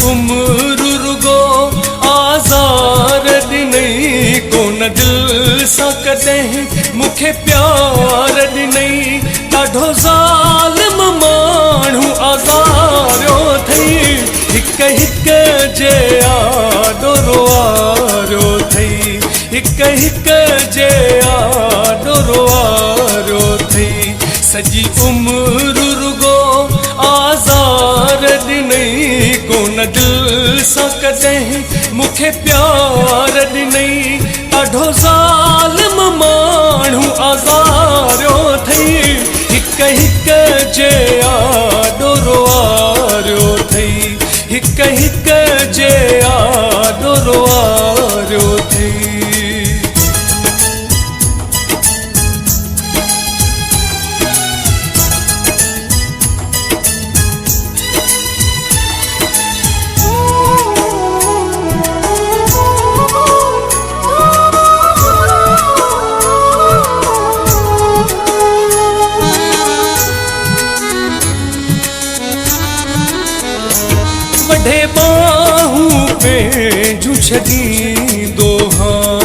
उम्र रुगो आज़ार ॾिनई, कोन दिल सां कॾहिं मूंखे प्यार ॾिनई। ॾाढो ज़ालिम माण्हू आज़ारियो अथई, हिक हिक जे आॾो रुआरियो अथई, हिक हिक जे आॾो रुआरियो अथई। सॼी उम्र रुगो आज़ार ॾिनई, कोन दिल सां कॾहिं मूंखे प्यार ॾिनई। ॾाढो ज़ालिम माण्हू आज़ारियो अथई, हिक हिक जे आॾो रुआरियो अथई, हिक हिक जे आॾो रुआरियो अथई। वढे बाहूं पंहिंजूं छॾींदो हाँ,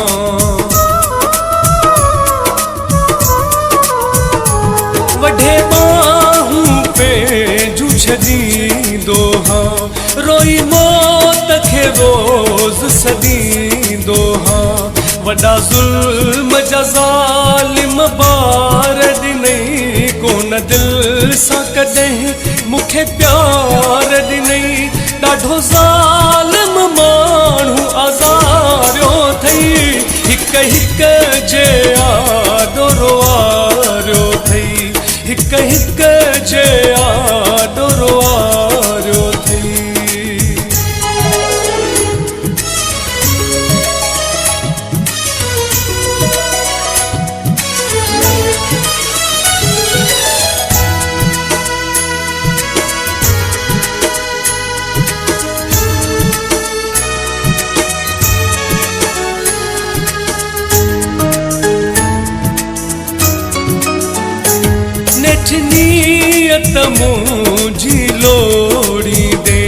वढे बाहूं पंहिंजूं छॾींदो हाँ। रोई मौत खे रोज़ सॾींदो हाँ। वॾा ज़ुल्म जा ज़ालिम ॿार ॾिनई, कोन दिल सां कॾहिं मूंखे प्यार ॾिनई। ॾाढो ज़ालिम माण्हू आज़ारियो अथई, हिक हिक जे आॾो रुआरियो अथई, हिक हिक जे आॾो रुआरियो अथई। नीयत मुंहिंजी लोड़ींदे,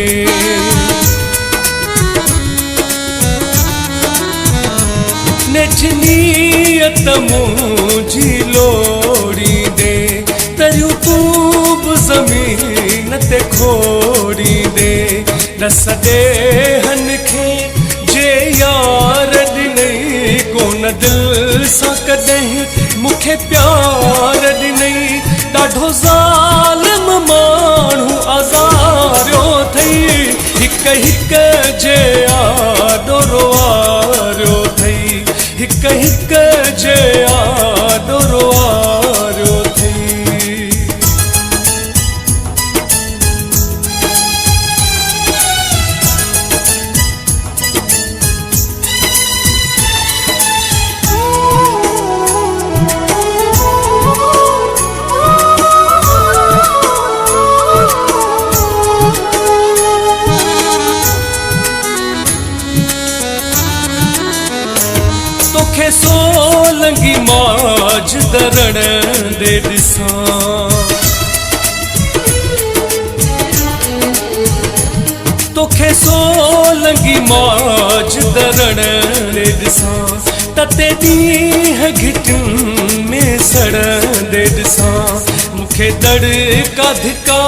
नेठ नीयत मुंहिंजी लोड़ींदे। तरियूं तूं बि ज़मीन ते खोड़ींदे, ॾस ॾेहन खे जे यार ॾिनई, कोन दिल सां कॾहिं मूंखे प्यार ॾिनई। ॾाढो ज़ालिम माण्हू आज़ारियो अथई, हिक हिक जे आॾो रुआरियो अथई, हिक हिक जे आॾो रुआरियो अथई। तोखे सोलंगी माज दरण दे ॾिसां, तोखे सोलंगी माज दरण दे ॾिसां। तते ॾींहं घिटियुनि में सड़ंदे ॾिसां, मूंखे दड़का धिका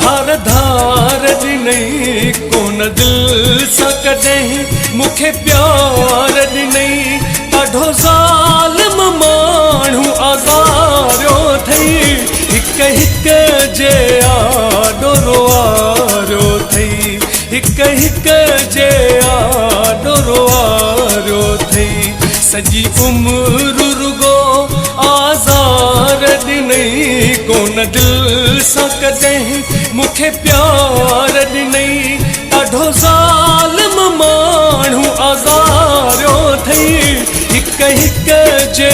धार धार ॾिनई, कोन दिल सां कॾहिं मूंखे प्यार ॾिनई। ॾाढो ज़ालिम माण्हू आज़ारियो अथई, हिक हिक जे आॾो रुआरियो अथई, हिक हिक जे आॾो रुआरियो अथई। सॼी उम्र रुगो आज़ार ॾिनई, कोन दिल सां कॾहिं मूंखे प्यार ॾिनई। ॾाढो ज़ालिम माण्हू आज़ारियो अथई, हिक हिक जे